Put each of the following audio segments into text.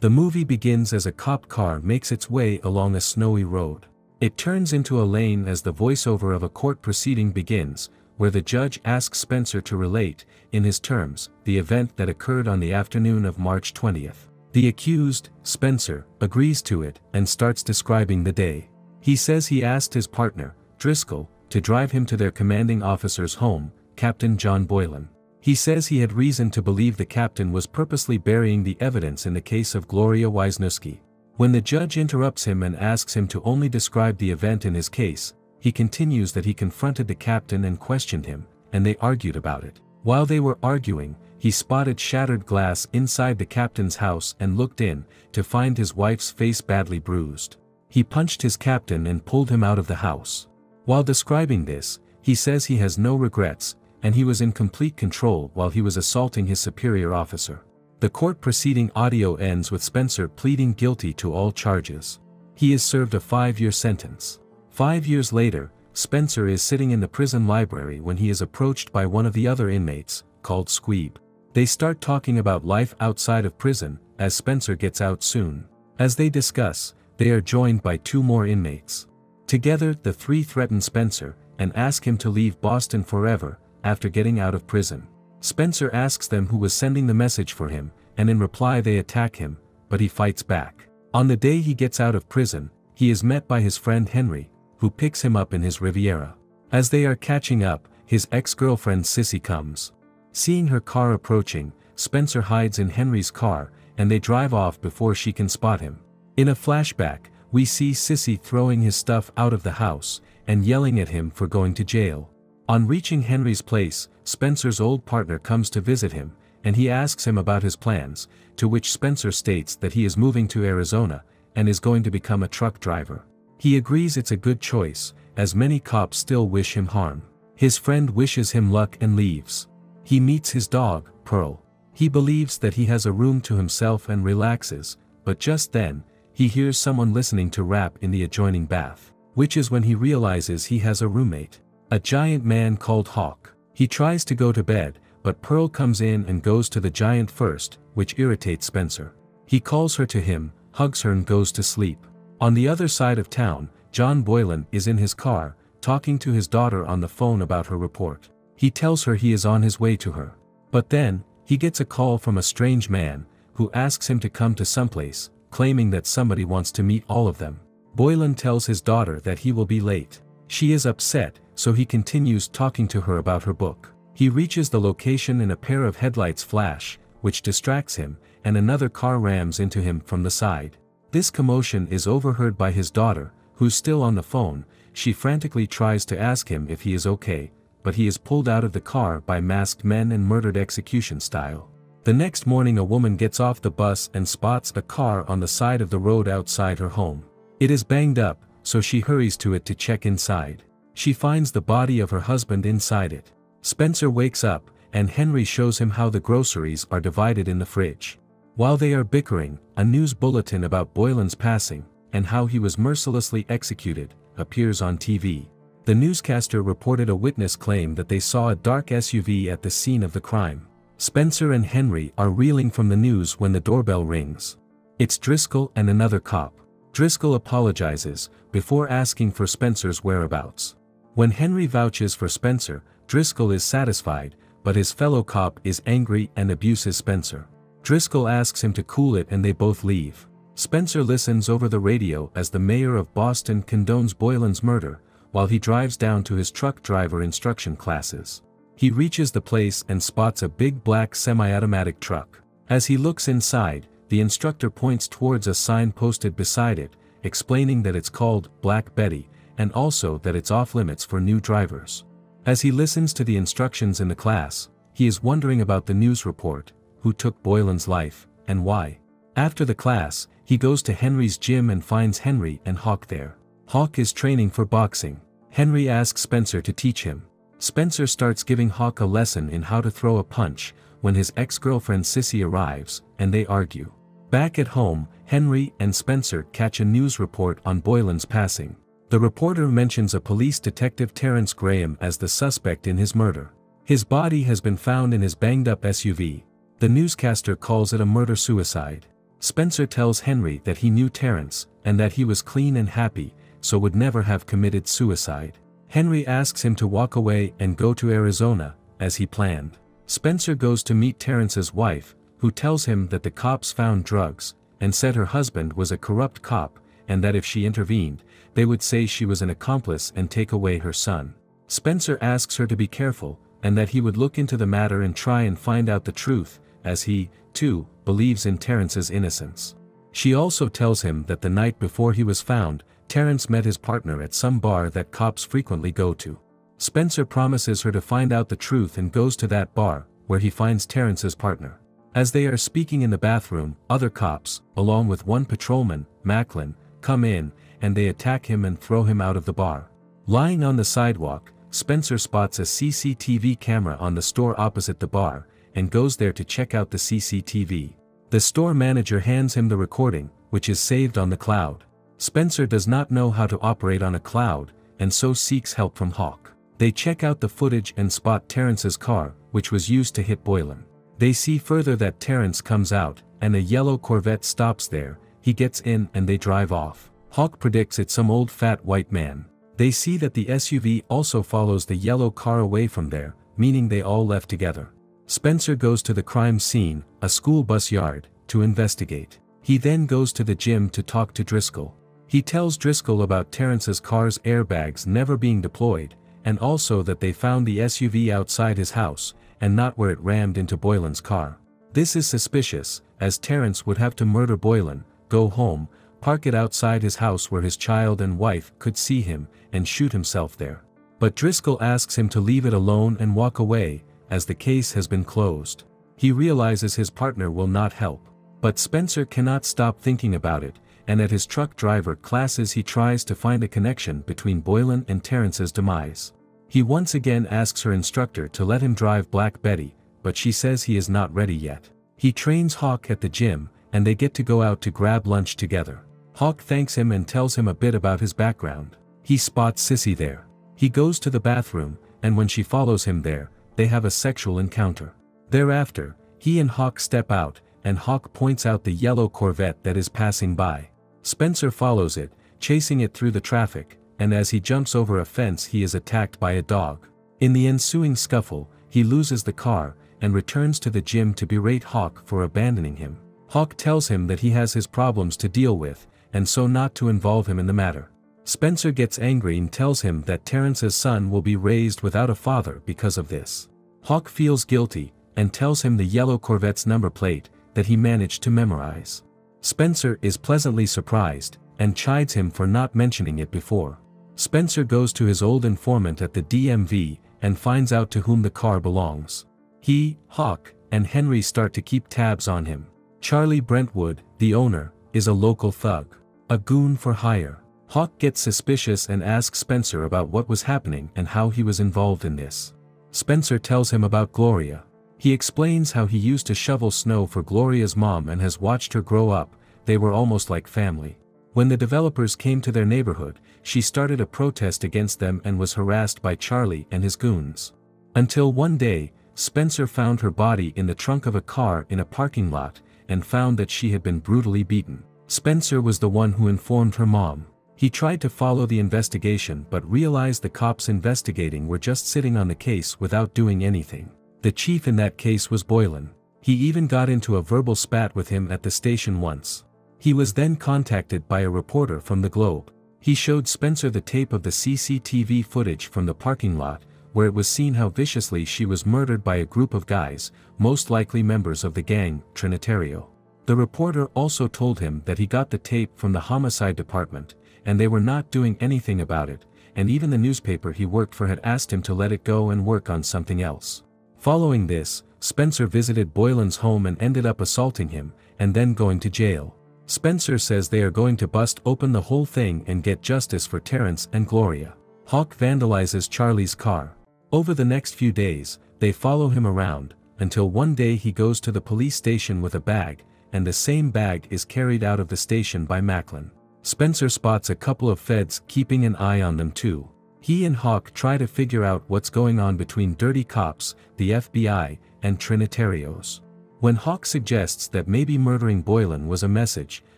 The movie begins as a cop car makes its way along a snowy road. It turns into a lane as the voiceover of a court proceeding begins, where the judge asks Spencer to relate, in his terms, the event that occurred on the afternoon of March 20th. The accused, Spencer, agrees to it and starts describing the day. He says he asked his partner, Driscoll, to drive him to their commanding officer's home, Captain John Boylan. He says he had reason to believe the captain was purposely burying the evidence in the case of Gloria Wisniewski. When the judge interrupts him and asks him to only describe the event in his case, he continues that he confronted the captain and questioned him, and they argued about it. While they were arguing, he spotted shattered glass inside the captain's house and looked in, to find his wife's face badly bruised. He punched his captain and pulled him out of the house. While describing this, he says he has no regrets, and he was in complete control while he was assaulting his superior officer. The court proceeding audio ends with Spencer pleading guilty to all charges. He is served a 5-year sentence. 5 years later, Spencer is sitting in the prison library when he is approached by one of the other inmates, called Squeeb. They start talking about life outside of prison, as Spencer gets out soon. As they discuss, they are joined by 2 more inmates. Together, the 3 threaten Spencer, and ask him to leave Boston forever, after getting out of prison. Spencer asks them who was sending the message for him, and in reply they attack him, but he fights back. On the day he gets out of prison, he is met by his friend Henry, who picks him up in his Riviera. As they are catching up, his ex-girlfriend Sissy comes. Seeing her car approaching, Spencer hides in Henry's car, and they drive off before she can spot him. In a flashback, we see Sissy throwing his stuff out of the house, and yelling at him for going to jail. On reaching Henry's place, Spencer's old partner comes to visit him, and he asks him about his plans, to which Spencer states that he is moving to Arizona, and is going to become a truck driver. He agrees it's a good choice, as many cops still wish him harm. His friend wishes him luck and leaves. He meets his dog, Pearl. He believes that he has a room to himself and relaxes, but just then, he hears someone listening to rap in the adjoining bath, which is when he realizes he has a roommate. A giant man called Hawk. He tries to go to bed, but Pearl comes in and goes to the giant first, which irritates Spencer. He calls her to him, hugs her and goes to sleep. On the other side of town, John Boylan is in his car, talking to his daughter on the phone about her report. He tells her he is on his way to her. But then, he gets a call from a strange man, who asks him to come to someplace, claiming that somebody wants to meet all of them. Boylan tells his daughter that he will be late. She is upset, so he continues talking to her about her book. He reaches the location and a pair of headlights flash, which distracts him, and another car rams into him from the side. This commotion is overheard by his daughter, who's still on the phone. She frantically tries to ask him if he is okay, but he is pulled out of the car by masked men and murdered execution style. The next morning a woman gets off the bus and spots a car on the side of the road outside her home. It is banged up, so she hurries to it to check inside. She finds the body of her husband inside it. Spencer wakes up, and Henry shows him how the groceries are divided in the fridge. While they are bickering, a news bulletin about Boylan's passing, and how he was mercilessly executed, appears on TV. The newscaster reported a witness claim that they saw a dark SUV at the scene of the crime. Spencer and Henry are reeling from the news when the doorbell rings. It's Driscoll and another cop. Driscoll apologizes, before asking for Spencer's whereabouts. When Henry vouches for Spencer, Driscoll is satisfied, but his fellow cop is angry and abuses Spencer. Driscoll asks him to cool it and they both leave. Spencer listens over the radio as the mayor of Boston condones Boylan's murder, while he drives down to his truck driver instruction classes. He reaches the place and spots a big black semi-automatic truck. As he looks inside, the instructor points towards a sign posted beside it, explaining that it's called Black Betty, and also that it's off-limits for new drivers. As he listens to the instructions in the class, he is wondering about the news report, who took Boylan's life, and why. After the class, he goes to Henry's gym and finds Henry and Hawk there. Hawk is training for boxing. Henry asks Spencer to teach him. Spencer starts giving Hawk a lesson in how to throw a punch, when his ex-girlfriend Sissy arrives, and they argue. Back at home, Henry and Spencer catch a news report on Boylan's passing. The reporter mentions a police detective Terrence Graham as the suspect in his murder. His body has been found in his banged-up SUV. The newscaster calls it a murder-suicide. Spencer tells Henry that he knew Terrence, and that he was clean and happy, so would never have committed suicide. Henry asks him to walk away and go to Arizona, as he planned. Spencer goes to meet Terrence's wife, who tells him that the cops found drugs, and said her husband was a corrupt cop, and that if she intervened, they would say she was an accomplice and take away her son. Spencer asks her to be careful, and that he would look into the matter and try and find out the truth, as he, too, believes in Terrence's innocence. She also tells him that the night before he was found, Terrence met his partner at some bar that cops frequently go to. Spencer promises her to find out the truth and goes to that bar, where he finds Terrence's partner. As they are speaking in the bathroom, other cops, along with one patrolman, Macklin, come in, and they attack him and throw him out of the bar. Lying on the sidewalk, Spencer spots a CCTV camera on the store opposite the bar, and goes there to check out the CCTV. The store manager hands him the recording, which is saved on the cloud. Spencer does not know how to operate on a cloud, and so seeks help from Hawk. They check out the footage and spot Terrence's car, which was used to hit Boylan. They see further that Terrence comes out, and a yellow Corvette stops there. He gets in and they drive off. Hawk predicts it's some old fat white man. They see that the SUV also follows the yellow car away from there, meaning they all left together. Spencer goes to the crime scene, a school bus yard, to investigate. He then goes to the gym to talk to Driscoll. He tells Driscoll about Terrence's car's airbags never being deployed, and also that they found the SUV outside his house, and not where it rammed into Boylan's car. This is suspicious, as Terrence would have to murder Boylan, go home, park it outside his house where his child and wife could see him, and shoot himself there. But Driscoll asks him to leave it alone and walk away, as the case has been closed. He realizes his partner will not help. But Spencer cannot stop thinking about it, and at his truck driver classes he tries to find a connection between Boylan and Terrence's demise. He once again asks her instructor to let him drive Black Betty, but she says he is not ready yet. He trains Hawk at the gym, and they get to go out to grab lunch together. Hawk thanks him and tells him a bit about his background. He spots Sissy there. He goes to the bathroom, and when she follows him there, they have a sexual encounter. Thereafter, he and Hawk step out, and Hawk points out the yellow Corvette that is passing by. Spencer follows it, chasing it through the traffic, and as he jumps over a fence he is attacked by a dog. In the ensuing scuffle, he loses the car, and returns to the gym to berate Hawk for abandoning him. Hawk tells him that he has his problems to deal with, and so not to involve him in the matter. Spencer gets angry and tells him that Terrence's son will be raised without a father because of this. Hawk feels guilty, and tells him the yellow Corvette's number plate, that he managed to memorize. Spencer is pleasantly surprised, and chides him for not mentioning it before. Spencer goes to his old informant at the DMV, and finds out to whom the car belongs. He, Hawk, and Henry start to keep tabs on him. Charlie Brentwood, the owner, is a local thug. A goon for hire. Hawk gets suspicious and asks Spencer about what was happening and how he was involved in this. Spencer tells him about Gloria. He explains how he used to shovel snow for Gloria's mom and has watched her grow up. They were almost like family. When the developers came to their neighborhood, she started a protest against them and was harassed by Charlie and his goons. Until one day, Spencer found her body in the trunk of a car in a parking lot, and found that she had been brutally beaten. Spencer was the one who informed her mom. He tried to follow the investigation but realized the cops investigating were just sitting on the case without doing anything. The chief in that case was Boylan. He even got into a verbal spat with him at the station once. He was then contacted by a reporter from the Globe. He showed Spencer the tape of the CCTV footage from the parking lot, where it was seen how viciously she was murdered by a group of guys, most likely members of the gang, Trinitario. The reporter also told him that he got the tape from the homicide department, and they were not doing anything about it, and even the newspaper he worked for had asked him to let it go and work on something else. Following this, Spencer visited Boylan's home and ended up assaulting him, and then going to jail. Spencer says they are going to bust open the whole thing and get justice for Terrence and Gloria. Hawk vandalizes Charlie's car. Over the next few days, they follow him around, until one day he goes to the police station with a bag, and the same bag is carried out of the station by Macklin. Spencer spots a couple of feds keeping an eye on them too. He and Hawk try to figure out what's going on between dirty cops, the FBI, and Trinitarios. When Hawk suggests that maybe murdering Boylan was a message,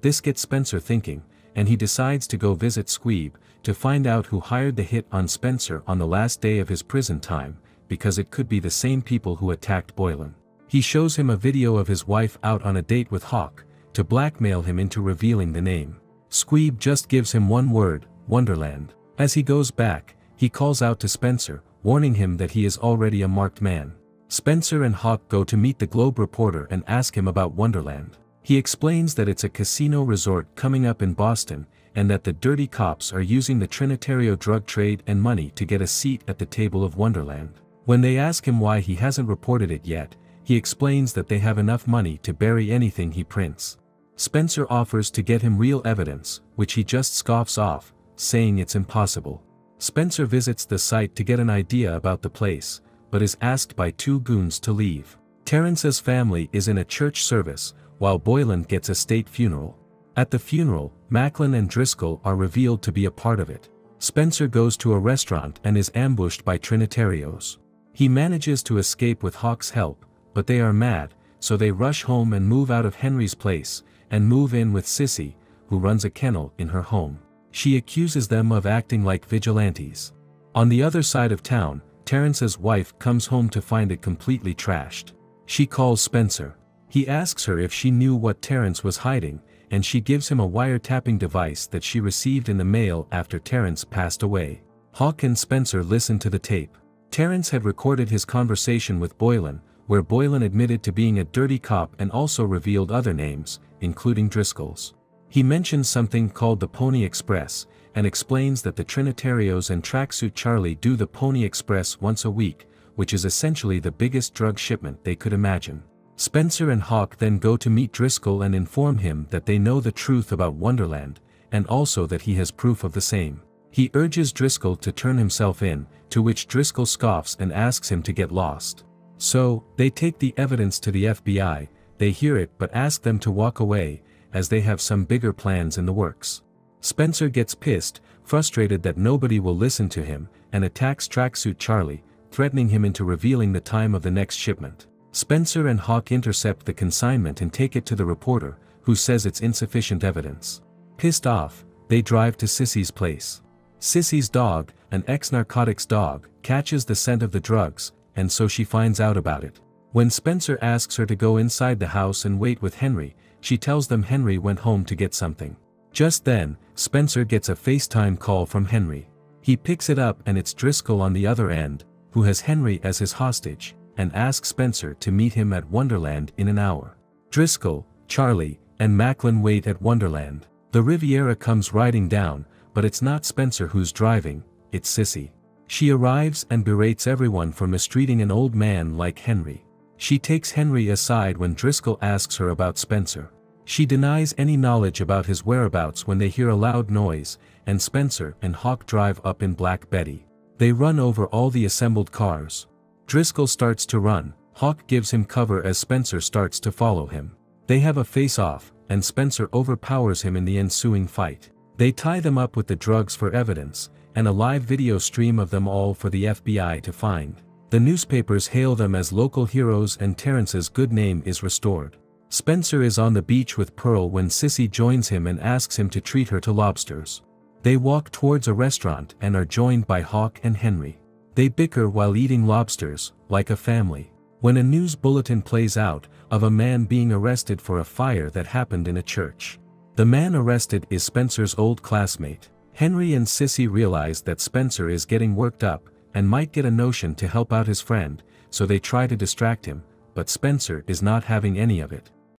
this gets Spencer thinking, and he decides to go visit Squeeb, to find out who hired the hit on Spencer on the last day of his prison time, because it could be the same people who attacked Boylan. He shows him a video of his wife out on a date with Hawk, to blackmail him into revealing the name. Squeeb just gives him one word, Wonderland. As he goes back, he calls out to Spencer, warning him that he is already a marked man. Spencer and Hawk go to meet the Globe reporter and ask him about Wonderland. He explains that it's a casino resort coming up in Boston, and that the dirty cops are using the Trinitario drug trade and money to get a seat at the table of Wonderland. When they ask him why he hasn't reported it yet, he explains that they have enough money to bury anything he prints. Spencer offers to get him real evidence, which he just scoffs off, saying it's impossible. Spencer visits the site to get an idea about the place, but is asked by two goons to leave. Terrence's family is in a church service, while Boylan gets a state funeral. At the funeral, Macklin and Driscoll are revealed to be a part of it. Spencer goes to a restaurant and is ambushed by Trinitarios. He manages to escape with Hawk's help, but they are mad, so they rush home and move out of Henry's place, and move in with Sissy, who runs a kennel in her home. She accuses them of acting like vigilantes. On the other side of town, Terrence's wife comes home to find it completely trashed. She calls Spencer. He asks her if she knew what Terrence was hiding, and she gives him a wiretapping device that she received in the mail after Terrence passed away. Hawk and Spencer listen to the tape. Terrence had recorded his conversation with Boylan, where Boylan admitted to being a dirty cop and also revealed other names, including Driscoll's. He mentions something called the Pony Express, and explains that the Trinitarios and Tracksuit Charlie do the Pony Express once a week, which is essentially the biggest drug shipment they could imagine. Spencer and Hawk then go to meet Driscoll and inform him that they know the truth about Wonderland, and also that he has proof of the same. He urges Driscoll to turn himself in, to which Driscoll scoffs and asks him to get lost. So, they take the evidence to the FBI, they hear it but ask them to walk away, as they have some bigger plans in the works. Spencer gets pissed, frustrated that nobody will listen to him, and attacks Tracksuit Charlie, threatening him into revealing the time of the next shipment. Spencer and Hawk intercept the consignment and take it to the reporter, who says it's insufficient evidence. Pissed off, they drive to Sissy's place. Sissy's dog, an ex-narcotics dog, catches the scent of the drugs, and so she finds out about it. When Spencer asks her to go inside the house and wait with Henry, she tells them Henry went home to get something. Just then, Spencer gets a FaceTime call from Henry. He picks it up and it's Driscoll on the other end, who has Henry as his hostage, and asks Spencer to meet him at Wonderland in an hour. Driscoll, Charlie, and Macklin wait at Wonderland. The Riviera comes riding down, but it's not Spencer who's driving, it's Sissy. She arrives and berates everyone for mistreating an old man like Henry. She takes Henry aside when Driscoll asks her about Spencer. She denies any knowledge about his whereabouts when they hear a loud noise, and Spencer and Hawk drive up in Black Betty. They run over all the assembled cars. Driscoll starts to run, Hawk gives him cover as Spencer starts to follow him. They have a face-off, and Spencer overpowers him in the ensuing fight. They tie them up with the drugs for evidence, and a live video stream of them all for the FBI to find. The newspapers hail them as local heroes and Terrence's good name is restored. Spencer is on the beach with Pearl when Sissy joins him and asks him to treat her to lobsters. They walk towards a restaurant and are joined by Hawk and Henry. They bicker while eating lobsters, like a family. When a news bulletin plays out, of a man being arrested for a fire that happened in a church. The man arrested is Spencer's old classmate. Henry and Sissy realize that Spencer is getting worked up, and might get a notion to help out his friend, so they try to distract him, but Spencer is not having any of it.